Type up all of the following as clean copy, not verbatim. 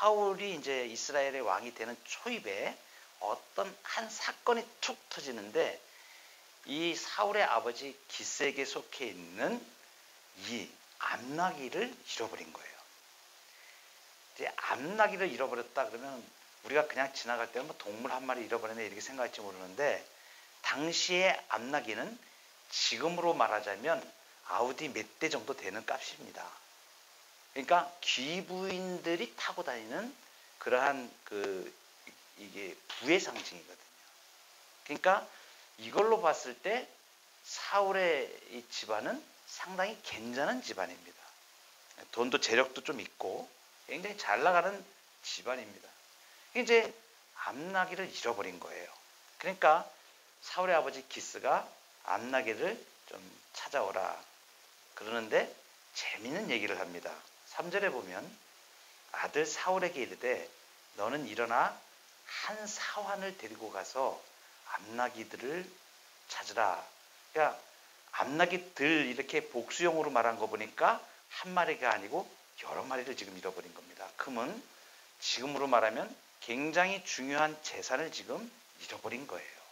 사울이 이제 이스라엘의 왕이 되는 초입에 어떤 한 사건이 툭 터지는데 이 사울의 아버지 기스에게 속해 있는 이 암나기를 잃어버린 거예요. 이제 암나기를 잃어버렸다 그러면 우리가 그냥 지나갈 때 뭐 동물 한 마리 잃어버렸네 이렇게 생각할지 모르는데 당시의 암나기는 지금으로 말하자면 아우디 몇 대 정도 되는 값입니다. 그러니까 귀부인들이 타고 다니는 그러한 이게 부의 상징이거든요. 그러니까 이걸로 봤을 때 사울의 이 집안은 상당히 괜찮은 집안입니다. 돈도 재력도 좀 있고 굉장히 잘 나가는 집안입니다. 이제 암나기를 잃어버린 거예요. 그러니까 사울의 아버지 기스가 암나기를 좀 찾아오라 그러는데 재미있는 얘기를 합니다. 3절에 보면 아들 사울에게 이르되 너는 일어나 한 사환을 데리고 가서 암나기들을 찾으라. 그러니까 암나기들 이렇게 복수형으로 말한 거 보니까 한 마리가 아니고 여러 마리를 지금 잃어버린 겁니다. 그러면 지금으로 말하면 굉장히 중요한 재산을 지금 잃어버린 거예요.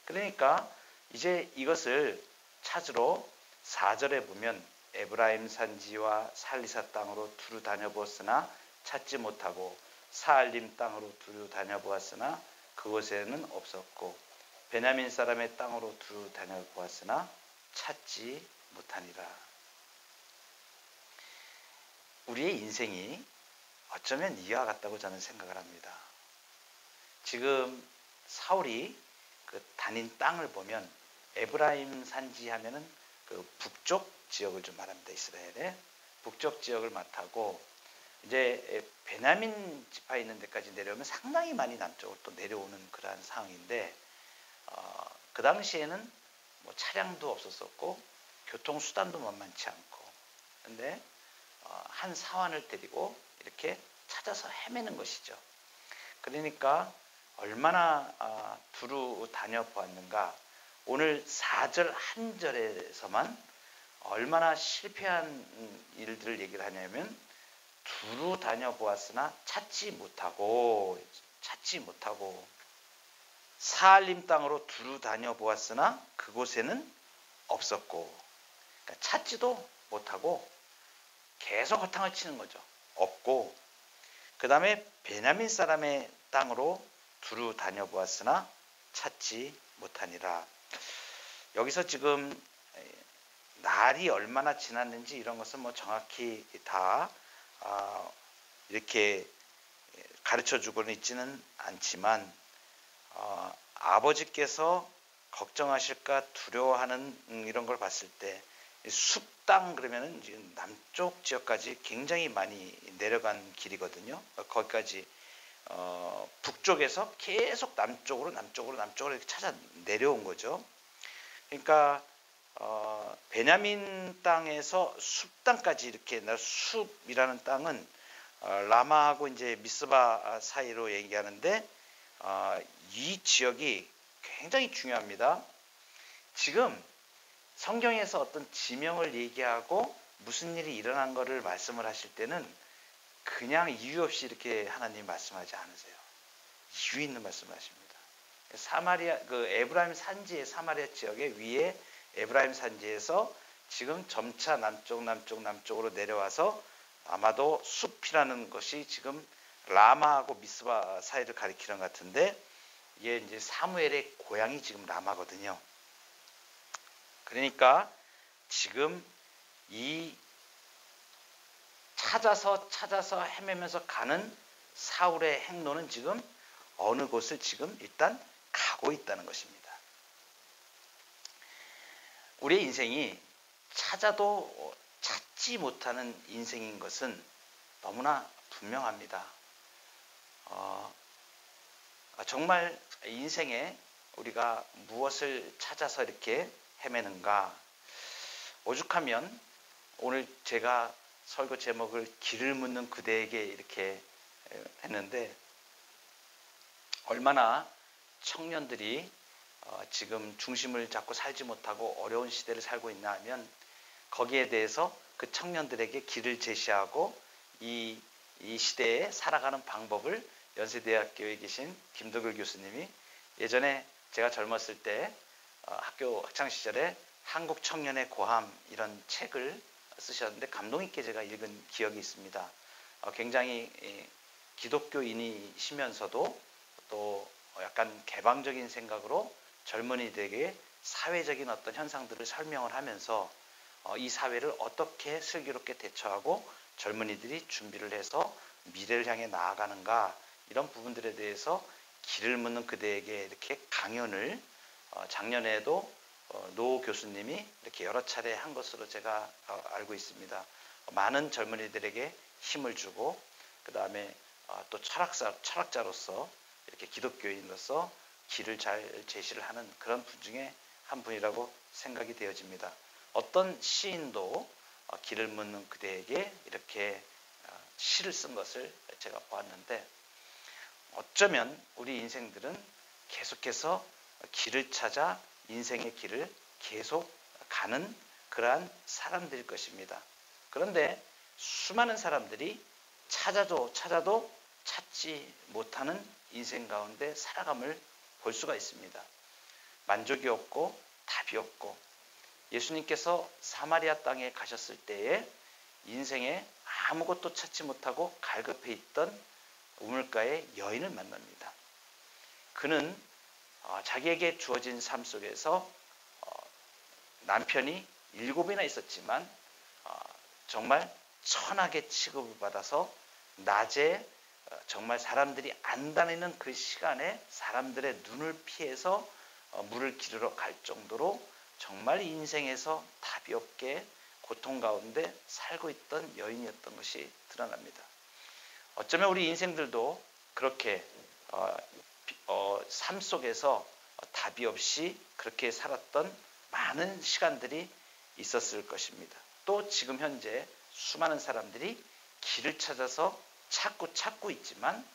그러니까 이제 이것을 찾으러 4절에 보면 에브라임 산지와 살리사 땅으로 두루 다녀보았으나 찾지 못하고 사알림 땅으로 두루 다녀보았으나 그곳에는 없었고 베냐민 사람의 땅으로 두루 다녀보았으나 찾지 못하니라. 우리의 인생이 어쩌면 이와 같다고 저는 생각을 합니다. 지금 사울이 그 다닌 땅을 보면 에브라임 산지 하면은 그 북쪽 지역을 좀 말합니다. 이스라엘의 북쪽 지역을 맡하고 이제 베냐민 지파에 있는 데까지 내려오면 상당히 많이 남쪽으로 또 내려오는 그러한 상황인데 그 당시에는 뭐 차량도 없었었고 교통수단도 만만치 않고 근데 한 사환을 데리고 이렇게 찾아서 헤매는 것이죠. 그러니까 얼마나 두루 다녀보았는가. 오늘 4절 한 절에서만 얼마나 실패한 일들을 얘기를 하냐면 두루 다녀보았으나 찾지 못하고 사알림 땅으로 두루 다녀보았으나 그곳에는 없었고 그러니까 찾지도 못하고 계속 허탕을 치는 거죠. 없고 그 다음에 베냐민 사람의 땅으로 두루 다녀보았으나 찾지 못하니라. 여기서 지금 날이 얼마나 지났는지 이런 것은 뭐 정확히 다 이렇게 가르쳐 주고는 있지는 않지만 아버지께서 걱정하실까 두려워하는 이런 걸 봤을 때 숲땅 그러면은 지금 남쪽 지역까지 굉장히 많이 내려간 길이거든요. 거기까지 북쪽에서 계속 남쪽으로 이렇게 찾아 내려온 거죠. 그러니까 베냐민 땅에서 숲 땅까지 이렇게 숲이라는 땅은 라마하고 이제 미스바 사이로 얘기하는데 이 지역이 굉장히 중요합니다. 지금 성경에서 어떤 지명을 얘기하고 무슨 일이 일어난 것을 말씀을 하실 때는 그냥 이유 없이 이렇게 하나님이 말씀하지 않으세요. 이유 있는 말씀을 하십니다. 사마리아 그 에브라임 산지의 사마리아 지역의 위에 에브라임 산지에서 지금 점차 남쪽으로 내려와서 아마도 숲이라는 것이 지금 라마하고 미스바 사이를 가리키는 것 같은데 이게 이제 사무엘의 고향이 지금 라마거든요. 그러니까 지금 이 찾아서 헤매면서 가는 사울의 행로는 지금 어느 곳을 지금 일단 가고 있다는 것입니다. 우리의 인생이 찾아도 찾지 못하는 인생인 것은 너무나 분명합니다. 정말 인생에 우리가 무엇을 찾아서 이렇게 헤매는가? 오죽하면 오늘 제가 설교 제목을 길을 묻는 그대에게 이렇게 했는데 얼마나 청년들이 지금 중심을 잡고 살지 못하고 어려운 시대를 살고 있나 하면 거기에 대해서 그 청년들에게 길을 제시하고 이 이 시대에 살아가는 방법을 연세대학교에 계신 김덕일 교수님이 예전에 제가 젊었을 때 학교 학창 시절에 한국 청년의 고함 이런 책을 쓰셨는데 감동 있게 제가 읽은 기억이 있습니다. 굉장히 기독교인이시면서도 또 약간 개방적인 생각으로 젊은이들에게 사회적인 어떤 현상들을 설명을 하면서 이 사회를 어떻게 슬기롭게 대처하고 젊은이들이 준비를 해서 미래를 향해 나아가는가 이런 부분들에 대해서 길을 묻는 그대에게 이렇게 강연을 작년에도 노 교수님이 이렇게 여러 차례 한 것으로 제가 알고 있습니다. 많은 젊은이들에게 힘을 주고 그 다음에 또 철학자로서 이렇게 기독교인으로서 길을 잘 제시를 하는 그런 분 중에 한 분이라고 생각이 되어집니다. 어떤 시인도 길을 묻는 그대에게 이렇게 시를 쓴 것을 제가 보았는데 어쩌면 우리 인생들은 계속해서 길을 찾아 인생의 길을 계속 가는 그러한 사람들일 것입니다. 그런데 수많은 사람들이 찾아도 찾지 못하는 인생 가운데 살아감을 볼 수가 있습니다. 만족이 없고 답이 없고 예수님께서 사마리아 땅에 가셨을 때에 인생에 아무것도 찾지 못하고 갈급해 있던 우물가의 여인을 만납니다. 그는 자기에게 주어진 삶 속에서 남편이 7이나 있었지만 정말 천하게 취급을 받아서 낮에 정말 사람들이 안 다니는 그 시간에 사람들의 눈을 피해서 물을 기르러 갈 정도로 정말 인생에서 답이 없게 고통 가운데 살고 있던 여인이었던 것이 드러납니다. 어쩌면 우리 인생들도 그렇게 삶 속에서 답이 없이 그렇게 살았던 많은 시간들이 있었을 것입니다. 또 지금 현재 수많은 사람들이 길을 찾아서 찾고 있지만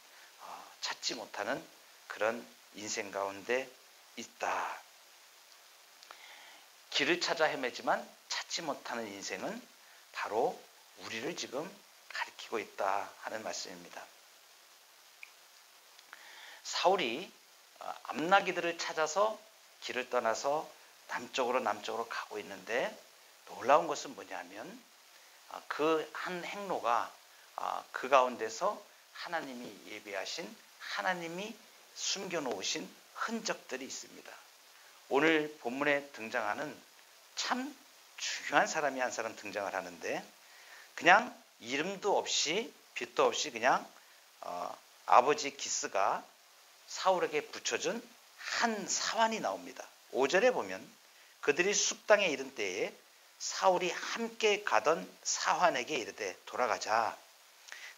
찾지 못하는 그런 인생 가운데 있다. 길을 찾아 헤매지만 찾지 못하는 인생은 바로 우리를 지금 가리키고 있다 하는 말씀입니다. 사울이 암나기들을 찾아서 길을 떠나서 남쪽으로 가고 있는데 놀라운 것은 뭐냐면 그 한 행로가 그 가운데서 하나님이 예비하신 하나님이 숨겨놓으신 흔적들이 있습니다. 오늘 본문에 등장하는 참 중요한 사람이 한 사람 등장을 하는데 그냥 이름도 없이 빛도 없이 그냥 아버지 기스가 사울에게 붙여준 한 사환이 나옵니다. 5절에 보면 그들이 숲땅에 이른 때에 사울이 함께 가던 사환에게 이르되 돌아가자.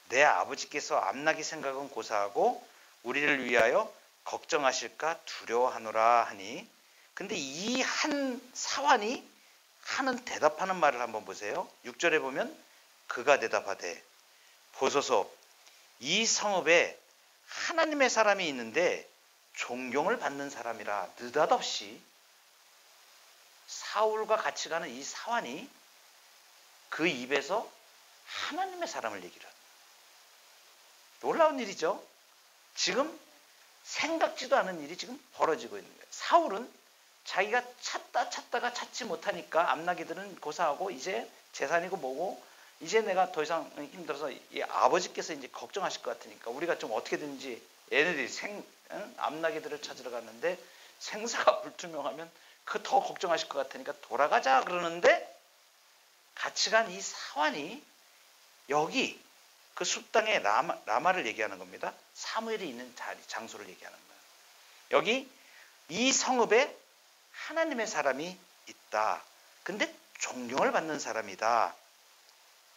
내 아버지께서 암나기 생각은 고사하고 우리를 위하여 걱정하실까 두려워하노라 하니 근데 이 한 사환이 하는 대답하는 말을 한번 보세요. 6절에 보면 그가 대답하되 보소서 이 성읍에 하나님의 사람이 있는데 존경을 받는 사람이라. 느닷없이 사울과 같이 가는 이 사환이 그 입에서 하나님의 사람을 얘기를 합니다. 놀라운 일이죠. 지금 생각지도 않은 일이 지금 벌어지고 있는 거예요. 사울은 자기가 찾다가 찾지 못하니까 암나기들은 고사하고 이제 재산이고 뭐고 이제 내가 더 이상 힘들어서 이 아버지께서 이제 걱정하실 것 같으니까 우리가 좀 어떻게든지 얘네들이 암나기들을 찾으러 갔는데 생사가 불투명하면 그 더 걱정하실 것 같으니까 돌아가자 그러는데 같이 간 이 사환이 여기 그 숲땅의 라마를 얘기하는 겁니다. 사무엘이 있는 장소를 얘기하는 거예요. 여기 이 성읍에 하나님의 사람이 있다. 근데 존경을 받는 사람이다.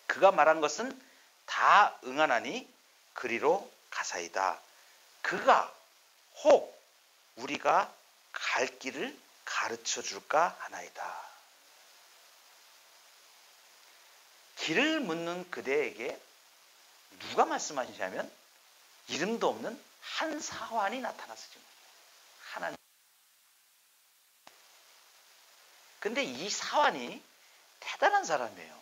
그가 말한 것은 다 응하나니 그리로 가사이다. 그가 혹 우리가 갈 길을 가르쳐 줄까 하나이다. 길을 묻는 그대에게 누가 말씀하시냐면 이름도 없는 한 사환이 나타나서 지금 하나님. 근데 이 사환이 대단한 사람이에요.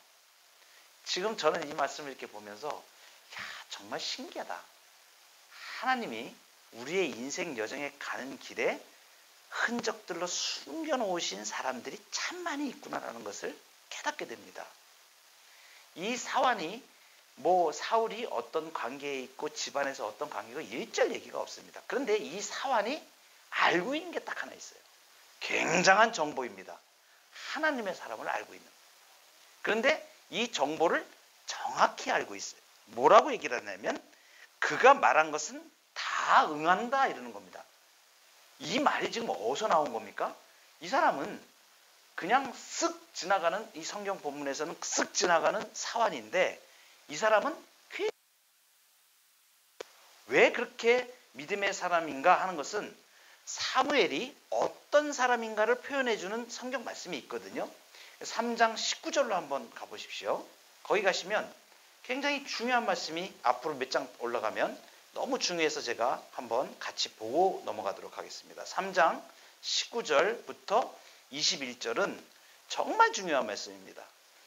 지금 저는 이 말씀을 이렇게 보면서 정말 신기하다. 하나님이 우리의 인생 여정에 가는 길에 흔적들로 숨겨놓으신 사람들이 참 많이 있구나라는 것을 깨닫게 됩니다. 이 사환이 사울이 어떤 관계에 있고 집안에서 어떤 관계가 일절 얘기가 없습니다. 그런데 이 사환이 알고 있는 게 딱 하나 있어요. 굉장한 정보입니다. 하나님의 사람을 알고 있는. 그런데 이 정보를 정확히 알고 있어요. 뭐라고 얘기를 하냐면 그가 말한 것은 다 응한다 이러는 겁니다. 이 말이 지금 어디서 나온 겁니까? 이 사람은 그냥 쓱 지나가는, 이 성경 본문에서는 쓱 지나가는 사환인데 이 사람은 왜 그렇게 믿음의 사람인가 하는 것은 사무엘이 어떤 사람인가를 표현해주는 성경 말씀이 있거든요. 3장 19절로 한번 가보십시오. 거기 가시면 굉장히 중요한 말씀이 앞으로 몇 장 올라가면 너무 중요해서 제가 한번 같이 보고 넘어가도록 하겠습니다. 3장 19절부터 21절은 정말 중요한 말씀입니다.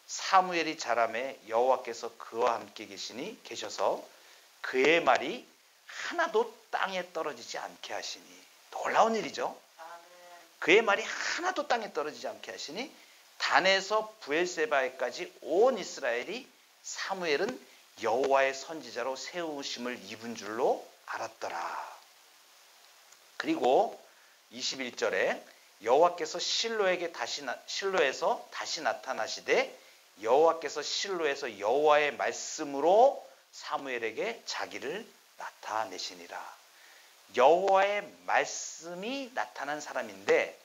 사무엘이 자라매 여호와께서 그와 함께 계셔서 그의 말이 하나도 땅에 떨어지지 않게 하시니. 놀라운 일이죠. 그의 말이 하나도 땅에 떨어지지 않게 하시니 단에서 부엘세바에까지 온 이스라엘이 사무엘은 여호와의 선지자로 세우심을 입은 줄로 알았더라. 그리고 21절에 여호와께서 실로에서 다시 나타나시되 여호와께서 실로에서 여호와의 말씀으로 사무엘에게 자기를 나타내시니라. 여호와의 말씀이 나타난 사람인데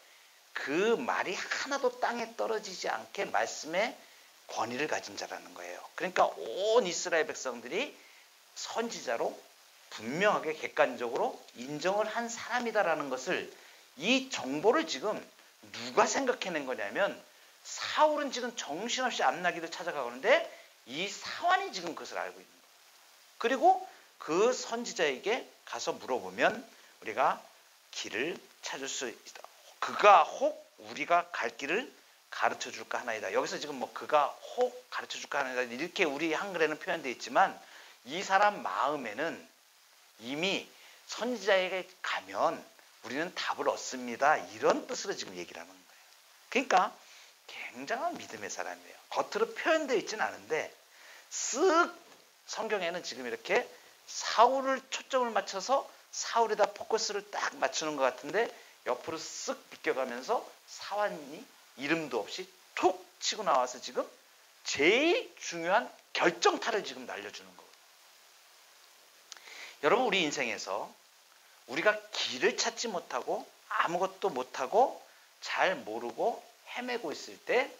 그 말이 하나도 땅에 떨어지지 않게 말씀의 권위를 가진 자라는 거예요. 그러니까 온 이스라엘 백성들이 선지자로 분명하게 객관적으로 인정을 한 사람이다라는 것을, 이 정보를 지금 누가 생각해낸 거냐면 사울은 지금 정신없이 암나기를 찾아가는데 이 사환이 지금 그것을 알고 있는 거예요. 그리고 그 선지자에게 가서 물어보면 우리가 길을 찾을 수 있다. 그가 혹 우리가 갈 길을 가르쳐 줄까 하나이다. 여기서 지금 그가 혹 가르쳐 줄까 하나이다 이렇게 우리 한글에는 표현되어 있지만 이 사람 마음에는 이미 선지자에게 가면 우리는 답을 얻습니다. 이런 뜻으로 지금 얘기를 하는 거예요. 그러니까 굉장한 믿음의 사람이에요. 겉으로 표현되어 있지는 않은데 쓱 성경에는 지금 이렇게 사울을 초점을 맞춰서 사울에다 포커스를 딱 맞추는 것 같은데 옆으로 쓱 비껴가면서 사환이 이름도 없이 툭 치고 나와서 지금 제일 중요한 결정타를 지금 날려주는 거예요. 여러분, 우리 인생에서 우리가 길을 찾지 못하고 아무것도 못하고 잘 모르고 헤매고 있을 때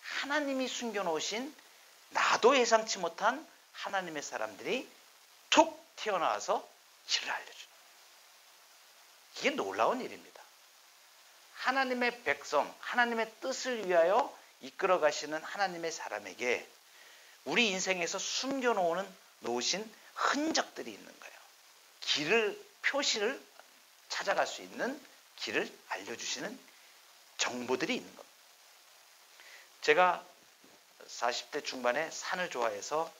하나님이 숨겨놓으신 나도 예상치 못한 하나님의 사람들이 툭 튀어나와서 길을 알려주는 거예요. 이게 놀라운 일입니다. 하나님의 백성, 하나님의 뜻을 위하여 이끌어 가시는 하나님의 사람에게 우리 인생에서 놓으신 흔적들이 있는 거예요. 표시를 찾아갈 수 있는 길을 알려주시는 정보들이 있는 겁니다. 제가 40대 중반에 산을 좋아해서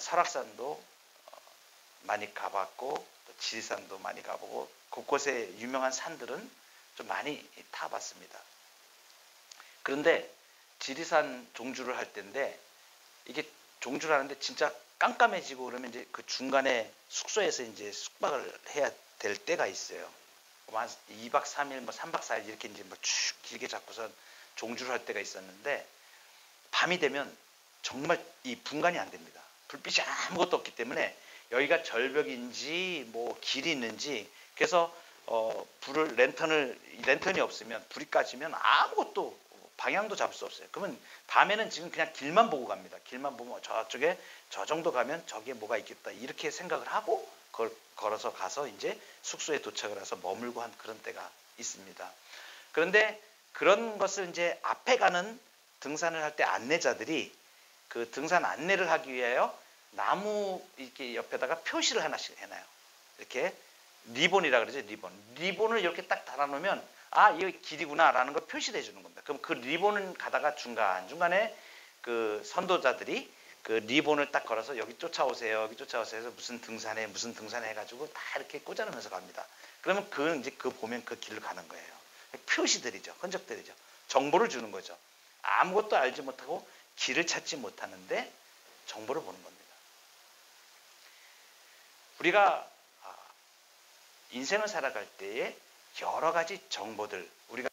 설악산도 많이 가봤고 또 지리산도 많이 가보고 곳곳에 유명한 산들은 좀 많이 타봤습니다. 그런데 지리산 종주를 할 때인데 이게 종주를 하는데 진짜 깜깜해지고 그러면 이제 그 중간에 숙소에서 이제 숙박을 해야 될 때가 있어요. 한 2박 3일, 3박 4일 이렇게 이제 쭉 길게 잡고선 종주를 할 때가 있었는데 밤이 되면 정말 이 분간이 안 됩니다. 불빛이 아무것도 없기 때문에 여기가 절벽인지 길이 있는지, 그래서 랜턴이 없으면 불이 꺼지면 아무것도 방향도 잡을 수 없어요. 그러면 밤에는 지금 그냥 길만 보고 갑니다. 길만 보면 저쪽에 저 정도 가면 저기에 뭐가 있겠다 이렇게 생각을 하고 걸어서 가서 이제 숙소에 도착을 해서 머물고 한 그런 때가 있습니다. 그런데 그런 것을 이제 앞에 가는 등산을 할 때 안내자들이 그 등산 안내를 하기 위하여 나무 이렇게 옆에다가 표시를 하나씩 해놔요. 이렇게 리본이라 그러죠. 리본을 이렇게 딱 달아놓으면 이거 길이구나 라는 걸 표시를 해주는 겁니다. 그럼 그 리본을 가다가 중간중간에 그 선도자들이 그 리본을 딱 걸어서 여기 쫓아오세요. 여기 쫓아오세요 해서 무슨 등산에 해가지고 다 이렇게 꽂아놓으면서 갑니다. 그러면 이제 보면 그 길을 가는 거예요. 표시들이죠. 흔적들이죠. 정보를 주는 거죠. 아무것도 알지 못하고 길을 찾지 못하는데 정보를 보는 겁니다. 우리가 인생을 살아갈 때에 여러 가지 정보들, 우리가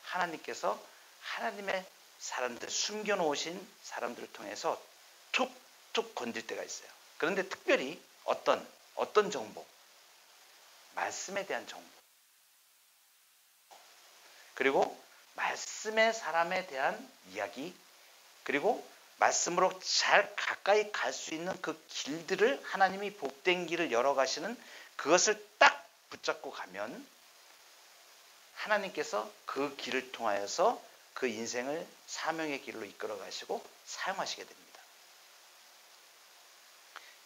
하나님께서 하나님의 사람들, 숨겨놓으신 사람들을 통해서 툭툭 건질 때가 있어요. 그런데 특별히 어떤 정보? 말씀에 대한 정보. 그리고 말씀의 사람에 대한 이야기. 그리고 말씀으로 잘 가까이 갈 수 있는 그 길들을 하나님이 복된 길을 열어가시는 그것을 딱 붙잡고 가면 하나님께서 그 길을 통하여서 그 인생을 사명의 길로 이끌어 가시고 사용하시게 됩니다.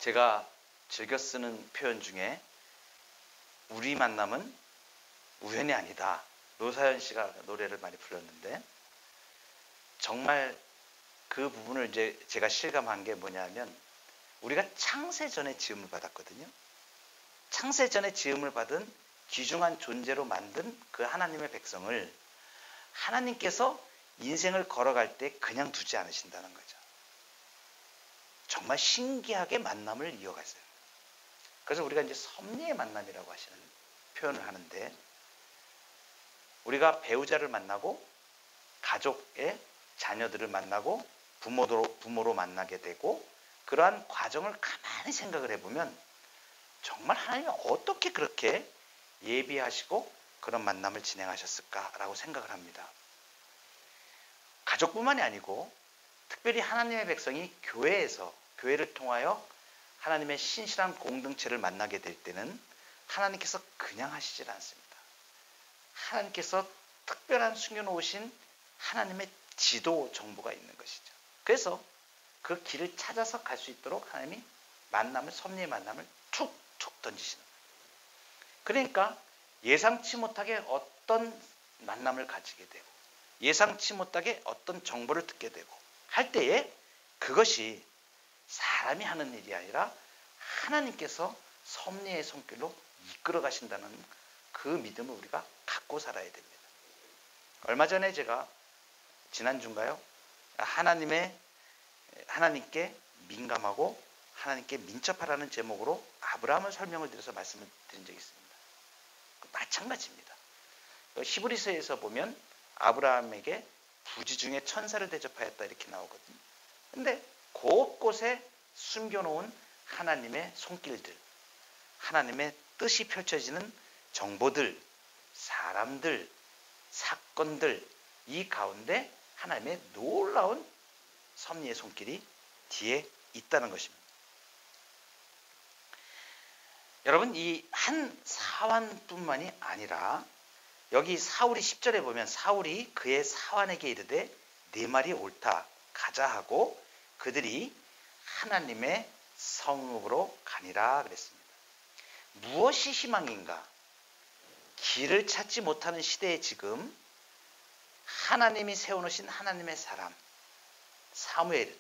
제가 즐겨 쓰는 표현 중에 우리 만남은 우연이 아니다. 노사연 씨가 노래를 많이 불렀는데 정말 그 부분을 이제 제가 실감한 게 뭐냐면 우리가 창세 전에 지음을 받았거든요. 창세 전에 지음을 받은 귀중한 존재로 만든 그 하나님의 백성을 하나님께서 인생을 걸어갈 때 그냥 두지 않으신다는 거죠. 정말 신기하게 만남을 이어갔어요. 그래서 우리가 이제 섭리의 만남이라고 하시는 표현을 하는데 우리가 배우자를 만나고 가족의 자녀들을 만나고 부모로 만나게 되고 그러한 과정을 가만히 생각을 해보면 정말 하나님이 어떻게 그렇게 예비하시고 그런 만남을 진행하셨을까라고 생각을 합니다. 가족뿐만이 아니고 특별히 하나님의 백성이 교회를 통하여 하나님의 신실한 공동체를 만나게 될 때는 하나님께서 그냥 하시질 않습니다. 하나님께서 특별한 숨겨놓으신 하나님의 지도 정보가 있는 것이죠. 그래서 그 길을 찾아서 갈 수 있도록 하나님이 섭리의 만남을 툭툭 던지시는 거예요. 그러니까 예상치 못하게 어떤 만남을 가지게 되고 예상치 못하게 어떤 정보를 듣게 되고 할 때에 그것이 사람이 하는 일이 아니라 하나님께서 섭리의 손길로 이끌어 가신다는 그 믿음을 우리가 갖고 살아야 됩니다. 얼마 전에 제가 지난주인가요? 하나님께 민감하고 하나님께 민첩하라는 제목으로 아브라함을 설명을 드려서 말씀을 드린 적이 있습니다. 마찬가지입니다. 히브리서에서 보면 아브라함에게 부지 중에 천사를 대접하였다 이렇게 나오거든요. 근데 곳곳에 숨겨놓은 하나님의 손길들, 하나님의 뜻이 펼쳐지는 정보들, 사람들, 사건들 이 가운데 하나님의 놀라운 섭리의 손길이 뒤에 있다는 것입니다. 여러분 이 한 사환뿐만이 아니라 여기 사울이 10절에 보면 사울이 그의 사환에게 이르되 네 말이 옳다 가자 하고 그들이 하나님의 성읍으로 가니라 그랬습니다. 무엇이 희망인가? 길을 찾지 못하는 시대에 지금 하나님이 세워놓으신 하나님의 사람 사무엘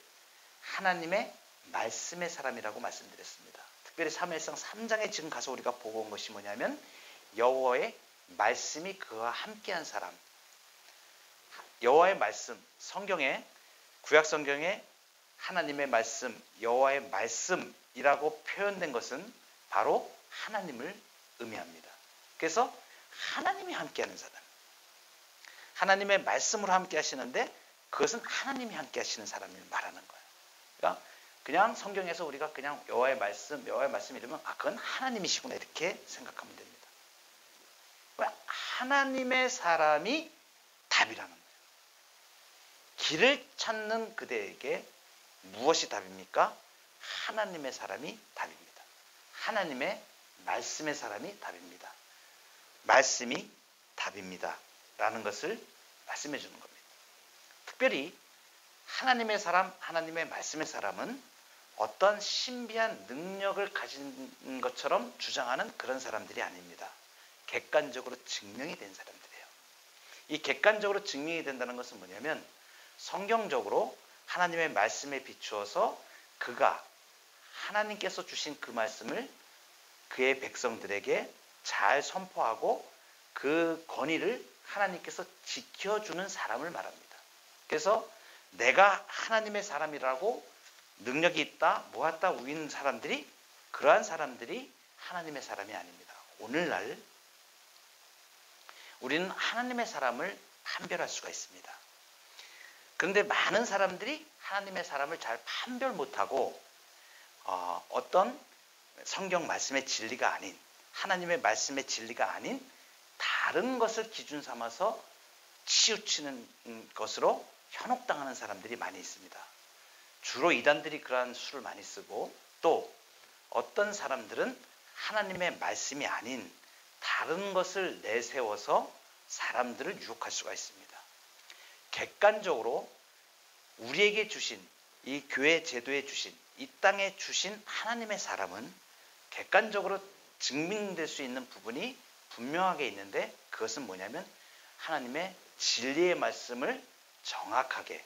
하나님의 말씀의 사람이라고 말씀드렸습니다. 특별히 사무엘상 3장에 지금 가서 우리가 보고 온 것이 뭐냐면 여호와의 말씀이 그와 함께한 사람 여호와의 말씀 성경에 구약 성경에 하나님의 말씀 여호와의 말씀이라고 표현된 것은 바로 하나님을 의미합니다. 그래서 하나님이 함께하는 사람 하나님의 말씀으로 함께 하시는데 그것은 하나님이 함께 하시는 사람을 말하는 거예요. 그러니까 그냥 성경에서 우리가 그냥 여호와의 말씀 이러면 그건 하나님이시구나 이렇게 생각하면 됩니다. 하나님의 사람이 답이라는 거예요. 길을 찾는 그대에게 무엇이 답입니까? 하나님의 사람이 답입니다. 하나님의 말씀의 사람이 답입니다. 말씀이 답입니다. 라는 것을 말씀해 주는 겁니다. 특별히 하나님의 사람, 하나님의 말씀의 사람은 어떤 신비한 능력을 가진 것처럼 주장하는 그런 사람들이 아닙니다. 객관적으로 증명이 된 사람들이에요. 이 객관적으로 증명이 된다는 것은 뭐냐면 성경적으로 하나님의 말씀에 비추어서 그가 하나님께서 주신 그 말씀을 그의 백성들에게 잘 선포하고 그 권위를 하나님께서 지켜주는 사람을 말합니다. 그래서 내가 하나님의 사람이라고 능력이 있다, 모았다 우기는 사람들이, 그러한 사람들이 하나님의 사람이 아닙니다. 오늘날 우리는 하나님의 사람을 판별할 수가 있습니다. 그런데 많은 사람들이 하나님의 사람을 잘 판별 못하고 어떤 성경 말씀의 진리가 아닌, 하나님의 말씀의 진리가 아닌 다른 것을 기준 삼아서 치우치는 것으로 현혹당하는 사람들이 많이 있습니다. 주로 이단들이 그러한 수를 많이 쓰고, 또 어떤 사람들은 하나님의 말씀이 아닌 다른 것을 내세워서 사람들을 유혹할 수가 있습니다. 객관적으로 우리에게 주신, 이 교회 제도에 주신, 이 땅에 주신 하나님의 사람은 객관적으로 증명될 수 있는 부분이 분명하게 있는데, 그것은 뭐냐면 하나님의 진리의 말씀을 정확하게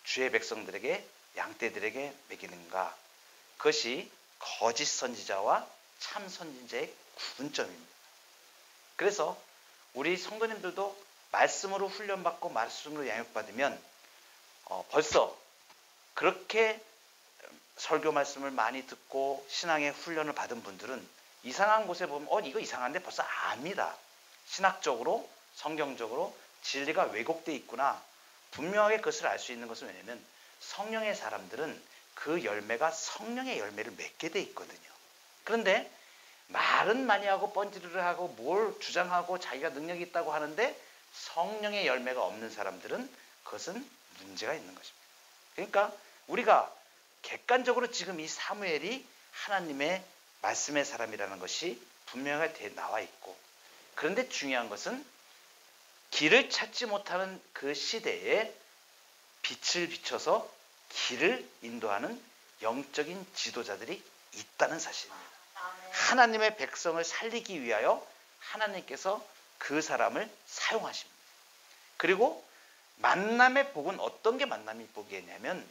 주의 백성들에게, 양떼들에게 먹이는가, 그것이 거짓 선지자와 참 선지자의 구분점입니다. 그래서 우리 성도님들도 말씀으로 훈련받고 말씀으로 양육받으면 벌써 그렇게 설교 말씀을 많이 듣고 신앙의 훈련을 받은 분들은 이상한 곳에 보면 이거 이상한데 벌써 압니다. 신학적으로, 성경적으로 진리가 왜곡되어 있구나. 분명하게 그것을 알 수 있는 것은 왜냐하면 성령의 사람들은 그 열매가 성령의 열매를 맺게 돼 있거든요. 그런데 말은 많이 하고 번지르르 하고 뭘 주장하고 자기가 능력이 있다고 하는데 성령의 열매가 없는 사람들은 그것은 문제가 있는 것입니다. 그러니까 우리가 객관적으로 지금 이 사무엘이 하나님의 말씀의 사람이라는 것이 분명하게 나와 있고, 그런데 중요한 것은 길을 찾지 못하는 그 시대에 빛을 비춰서 길을 인도하는 영적인 지도자들이 있다는 사실입니다. 하나님의 백성을 살리기 위하여 하나님께서 그 사람을 사용하십니다. 그리고 만남의 복은 어떤 게 만남의 복이냐면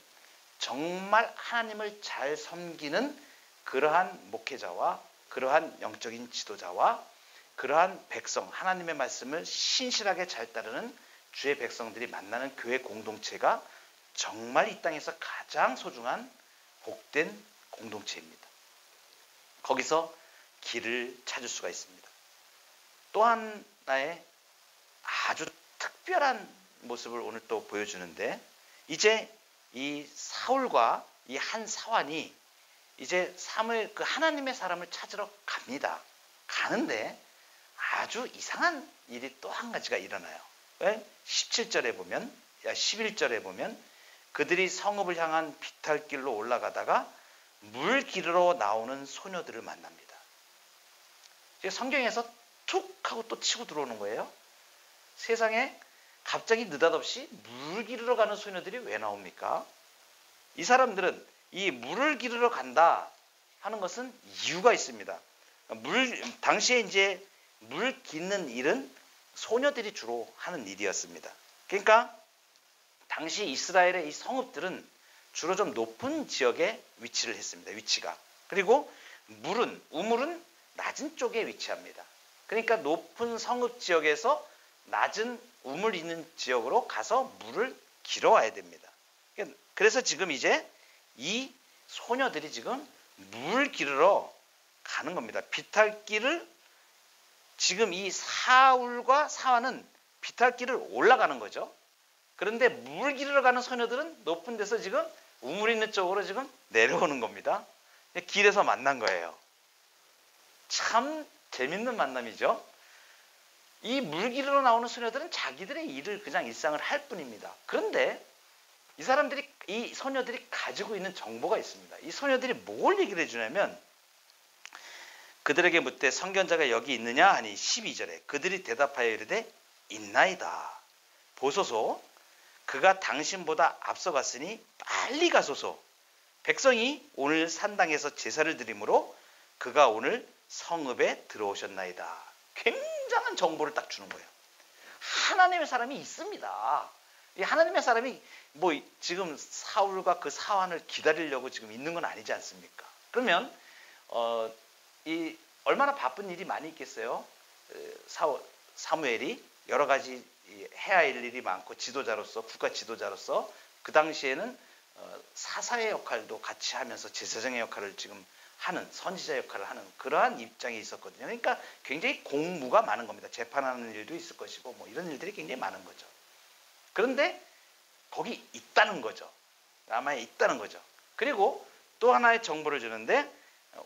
정말 하나님을 잘 섬기는 그러한 목회자와 그러한 영적인 지도자와 그러한 백성, 하나님의 말씀을 신실하게 잘 따르는 주의 백성들이 만나는 교회 공동체가 정말 이 땅에서 가장 소중한 복된 공동체입니다. 거기서 길을 찾을 수가 있습니다. 또 하나의 아주 특별한 모습을 오늘 또 보여주는데, 이제 이 사울과 이 한 사환이 이제 사무엘 그 하나님의 사람을 찾으러 갑니다. 가는데 아주 이상한 일이 또 한 가지가 일어나요. 왜? 17절에 보면, 11절에 보면 그들이 성읍을 향한 비탈길로 올라가다가 물 기르러 나오는 소녀들을 만납니다. 성경에서 툭 하고 또 치고 들어오는 거예요. 세상에 갑자기 느닷없이 물 기르러 가는 소녀들이 왜 나옵니까? 이 사람들은 이 물을 기르러 간다 하는 것은 이유가 있습니다. 당시에 이제 물 깃는 일은 소녀들이 주로 하는 일이었습니다. 그러니까 당시 이스라엘의 이 성읍들은 주로 좀 높은 지역에 위치를 했습니다. 위치가. 그리고 우물은 낮은 쪽에 위치합니다. 그러니까 높은 성읍 지역에서 낮은 우물 있는 지역으로 가서 물을 길어와야 됩니다. 그래서 지금 이제 이 소녀들이 지금 물 기르러 가는 겁니다. 비탈길을 지금 이 사울과 사환은 비탈길을 올라가는 거죠. 그런데 물 기르러 가는 소녀들은 높은 데서 지금 우물 있는 쪽으로 지금 내려오는 겁니다. 길에서 만난 거예요. 참 재밌는 만남이죠. 이 물 기르러 나오는 소녀들은 자기들의 일을 그냥 일상을 할 뿐입니다. 그런데 이 소녀들이 가지고 있는 정보가 있습니다. 이 소녀들이 뭘 얘기를 해주냐면, 그들에게 묻되 선견자가 여기 있느냐 하니 12절에 그들이 대답하여 이르되 있나이다. 보소서, 그가 당신보다 앞서갔으니 빨리 가소서. 백성이 오늘 산당에서 제사를 드리므로 그가 오늘 성읍에 들어오셨나이다. 굉장한 정보를 딱 주는 거예요. 하나님의 사람이 있습니다. 이 하나님의 사람이 뭐 지금 사울과 그 사환을 기다리려고 지금 있는 건 아니지 않습니까? 그러면 이 얼마나 바쁜 일이 많이 있겠어요? 사무엘이 여러 가지 해야 할 일이 많고 지도자로서 국가 지도자로서 그 당시에는 사사의 역할도 같이 하면서 제사장의 역할을 지금 하는 선지자 역할을 하는 그러한 입장에 있었거든요. 그러니까 굉장히 공무가 많은 겁니다. 재판하는 일도 있을 것이고 뭐 이런 일들이 굉장히 많은 거죠. 그런데 거기 있다는 거죠. 라마에 있다는 거죠. 그리고 또 하나의 정보를 주는데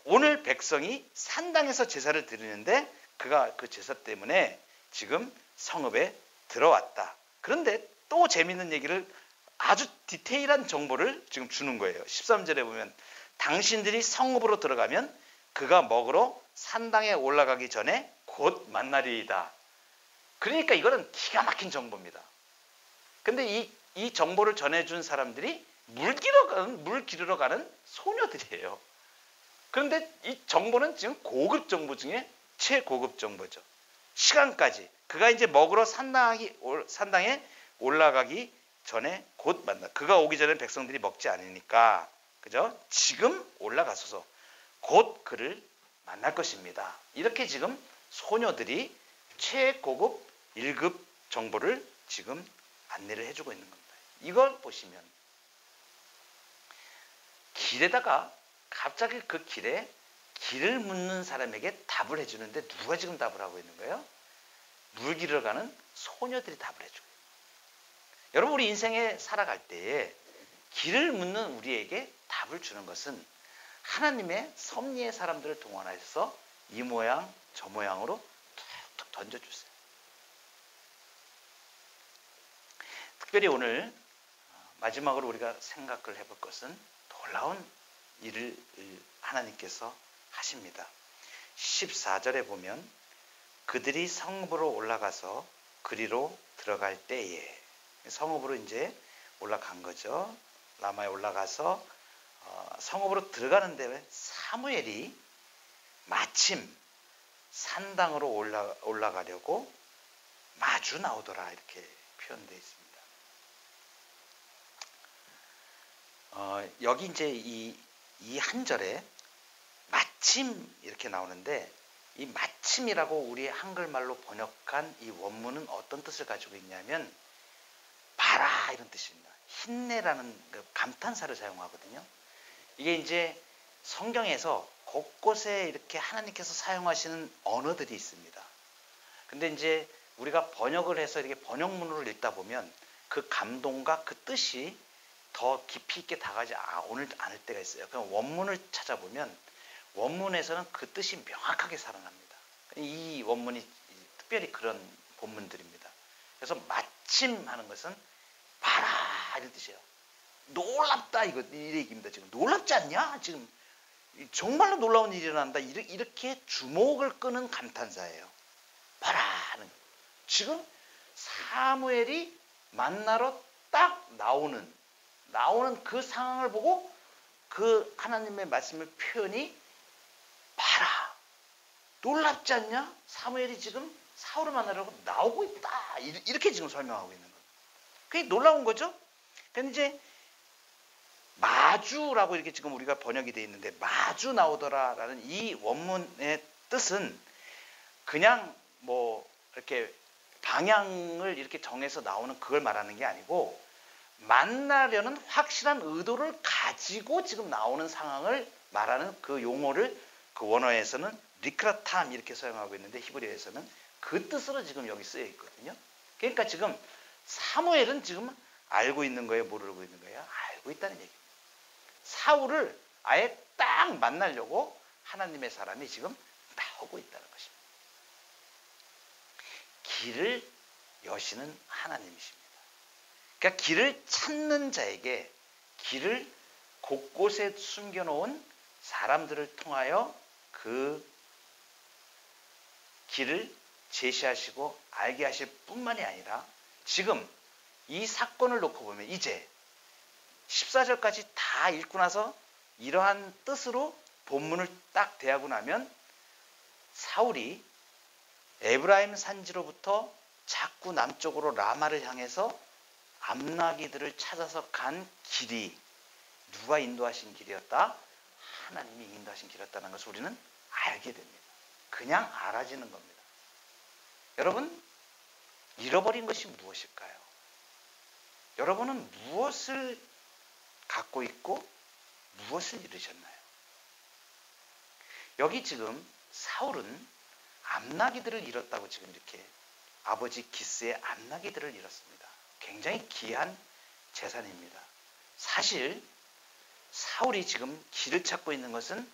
오늘 백성이 산당에서 제사를 드리는데 그가 그 제사 때문에 지금 성읍에 들어왔다. 그런데 또 재밌는 얘기를 아주 디테일한 정보를 지금 주는 거예요. 13절에 보면 당신들이 성읍으로 들어가면 그가 먹으러 산당에 올라가기 전에 곧 만나리이다. 그러니까 이거는 기가 막힌 정보입니다. 근데 이 정보를 전해준 사람들이 물 기르러 가는 소녀들이에요. 그런데 이 정보는 지금 고급 정보 중에 최고급 정보죠. 시간까지. 그가 이제 먹으러 산당에 올라가기 전에 곧 만나. 그가 오기 전에 백성들이 먹지 않으니까, 그죠? 지금 올라가소서 곧 그를 만날 것입니다. 이렇게 지금 소녀들이 최고급 1급 정보를 지금 안내를 해주고 있는 겁니다. 이걸 보시면 길에다가 갑자기 그 길에 길을 묻는 사람에게 답을 해주는데 누가 지금 답을 하고 있는 거예요? 물 기르러 가는 소녀들이 답을 해주고 있는 거예요. 여러분 우리 인생에 살아갈 때에 길을 묻는 우리에게 답을 주는 것은 하나님의 섭리의 사람들을 동원해서 이 모양 저 모양으로 툭툭 던져주세요. 특별히 오늘 마지막으로 우리가 생각을 해볼 것은 놀라운 일을 하나님께서 하십니다. 14절에 보면 그들이 성읍으로 올라가서 그리로 들어갈 때에, 성읍으로 이제 올라간 거죠. 라마에 올라가서 성읍으로 들어가는데 사무엘이 마침 산당으로 올라가려고 마주 나오더라 이렇게 표현되어 있습니다. 여기 이제 이 한 절에 마침 이렇게 나오는데 이 마침이라고 우리 한글말로 번역한 이 원문은 어떤 뜻을 가지고 있냐면 봐라 이런 뜻입니다. 힘내라는 그 감탄사를 사용하거든요. 이게 이제 성경에서 곳곳에 이렇게 하나님께서 사용하시는 언어들이 있습니다. 근데 이제 우리가 번역을 해서 이렇게 번역문으로 읽다 보면 그 감동과 그 뜻이 더 깊이 있게 다가지 오늘 않을 때가 있어요. 그럼 원문을 찾아보면 원문에서는 그 뜻이 명확하게 살아납니다. 이 원문이 특별히 그런 본문들입니다. 그래서 마침 하는 것은 봐라 이런 뜻이에요. 놀랍다 이 얘기입니다. 지금 놀랍지 않냐? 지금 정말로 놀라운 일이 일어난다. 이렇게 주목을 끄는 감탄사예요. 봐라 하는. 지금 사무엘이 만나러 딱 나오는 그 상황을 보고 그 하나님의 말씀을 표현이 봐라 놀랍지 않냐? 사무엘이 지금 사울을 만나려고 나오고 있다 이렇게 지금 설명하고 있는 거예요. 그게 놀라운 거죠. 근데 이제 마주라고 이렇게 지금 우리가 번역이 되어 있는데 마주 나오더라라는 이 원문의 뜻은 그냥 뭐 이렇게 방향을 이렇게 정해서 나오는 그걸 말하는 게 아니고 만나려는 확실한 의도를 가지고 지금 나오는 상황을 말하는 그 용어를 그 원어에서는 리크라탐 이렇게 사용하고 있는데 히브리어에서는 그 뜻으로 지금 여기 쓰여 있거든요. 그러니까 지금 사무엘은 지금 알고 있는 거예요? 모르고 있는 거예요? 알고 있다는 얘기입니다. 사울을 아예 딱 만나려고 하나님의 사람이 지금 나오고 있다는 것입니다. 길을 여시는 하나님이십니다. 그러니까 길을 찾는 자에게 길을 곳곳에 숨겨놓은 사람들을 통하여 그 길을 제시하시고 알게 하실 뿐만이 아니라 지금 이 사건을 놓고 보면 이제 14절까지 다 읽고 나서 이러한 뜻으로 본문을 딱 대하고 나면 사울이 에브라임 산지로부터 자꾸 남쪽으로 라마를 향해서 암나귀들을 찾아서 간 길이 누가 인도하신 길이었다? 하나님이 인도하신 길이었다는 것을 우리는 알게 됩니다. 그냥 알아지는 겁니다. 여러분, 잃어버린 것이 무엇일까요? 여러분은 무엇을 갖고 있고 무엇을 잃으셨나요? 여기 지금 사울은 암나귀들을 잃었다고 지금 이렇게 아버지 기스의 암나귀들을 잃었습니다. 굉장히 귀한 재산입니다. 사실 사울이 지금 길을 찾고 있는 것은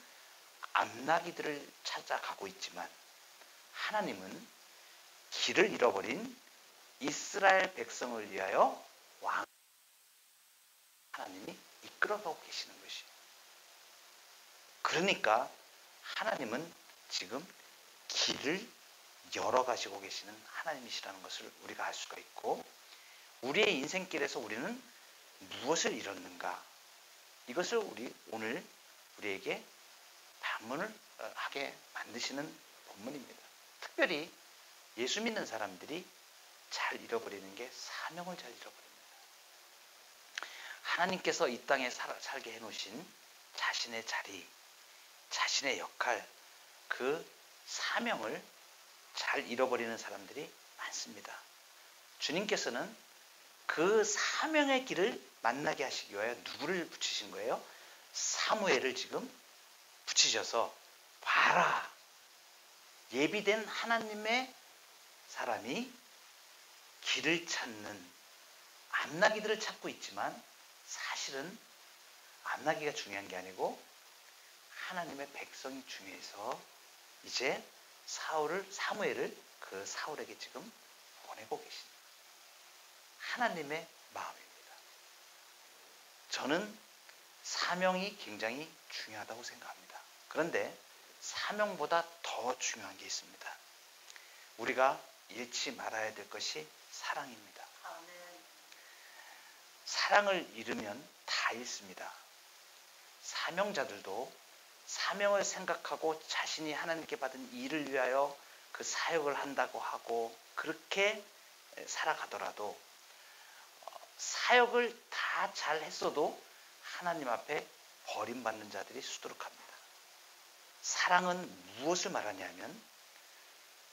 암나귀들을 찾아가고 있지만 하나님은 길을 잃어버린 이스라엘 백성을 위하여 왕 하나님이 이끌어가고 계시는 것이에요. 그러니까 하나님은 지금 길을 열어가시고 계시는 하나님이시라는 것을 우리가 알 수가 있고, 우리의 인생길에서 우리는 무엇을 잃었는가, 이것을 오늘 우리에게 반문을 하게 만드시는 본문입니다. 특별히 예수 믿는 사람들이 잘 잃어버리는 게 사명을 잘 잃어버립니다. 하나님께서 이 땅에 살게 해놓으신 자신의 자리, 자신의 역할, 그 사명을 잘 잃어버리는 사람들이 많습니다. 주님께서는 그 사명의 길을 만나게 하시기 위하여 누구를 붙이신 거예요? 사무엘을 지금 붙이셔서 봐라, 예비된 하나님의 사람이 길을 찾는 암나귀들을 찾고 있지만 사실은 암나귀가 중요한 게 아니고 하나님의 백성이 중요해서 이제 사무엘을 그 사울에게 지금 보내고 계십니다. 하나님의 마음입니다. 저는 사명이 굉장히 중요하다고 생각합니다. 그런데 사명보다 더 중요한 게 있습니다. 우리가 잃지 말아야 될 것이 사랑입니다. 사랑을 잃으면 다 잃습니다. 사명자들도 사명을 생각하고 자신이 하나님께 받은 일을 위하여 그 사역을 한다고 하고 그렇게 살아가더라도 사역을 다 잘 했어도 하나님 앞에 버림받는 자들이 수두룩합니다. 사랑은 무엇을 말하냐면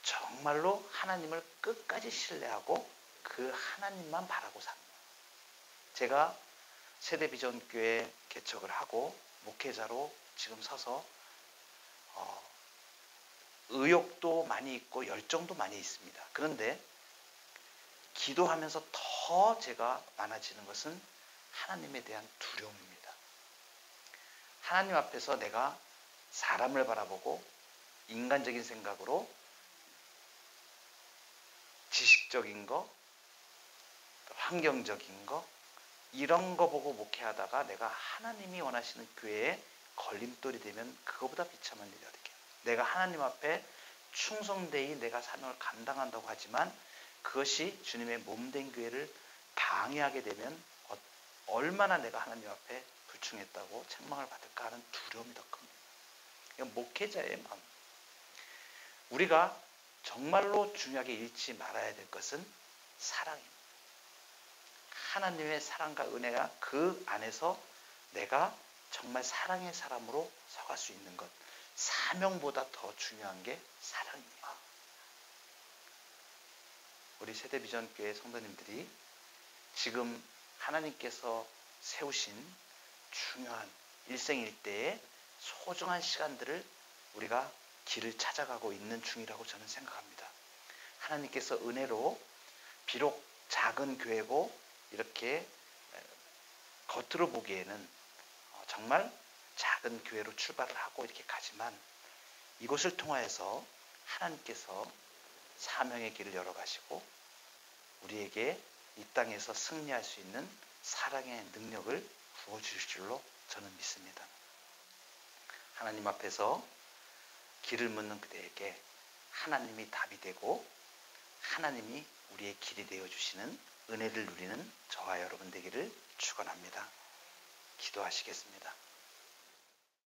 정말로 하나님을 끝까지 신뢰하고 그 하나님만 바라고 삽니다. 제가 세대비전교회 개척을 하고 목회자로 지금 서서 의욕도 많이 있고 열정도 많이 있습니다. 그런데 기도하면서 더 제가 많아지는 것은 하나님에 대한 두려움입니다. 하나님 앞에서 내가 사람을 바라보고 인간적인 생각으로 지식적인 거, 환경적인 거, 이런 거 보고 목회하다가 내가 하나님이 원하시는 교회에 걸림돌이 되면 그거보다 비참한 일이 어디겠어요. 내가 하나님 앞에 충성되이 내가 사명을 감당한다고 하지만 그것이 주님의 몸된 교회를 방해하게 되면 얼마나 내가 하나님 앞에 불충했다고 책망을 받을까 하는 두려움이 더 큽니다. 이건 목회자의 마음. 우리가 정말로 중요하게 잃지 말아야 될 것은 사랑입니다. 하나님의 사랑과 은혜가 그 안에서 내가 정말 사랑의 사람으로 서갈 수 있는 것, 사명보다 더 중요한 게 사랑입니다. 우리 세대비전교회 성도님들이 지금 하나님께서 세우신 중요한 일생일대의 소중한 시간들을 우리가 길을 찾아가고 있는 중이라고 저는 생각합니다. 하나님께서 은혜로 비록 작은 교회고 이렇게 겉으로 보기에는 정말 작은 교회로 출발을 하고 이렇게 가지만 이곳을 통하여서 하나님께서 사명의 길을 열어가시고 우리에게 이 땅에서 승리할 수 있는 사랑의 능력을 부어주실 줄로 저는 믿습니다. 하나님 앞에서 길을 묻는 그대에게 하나님이 답이 되고 하나님이 우리의 길이 되어주시는 은혜를 누리는 저와 여러분 되기를 축원합니다. 기도하시겠습니다.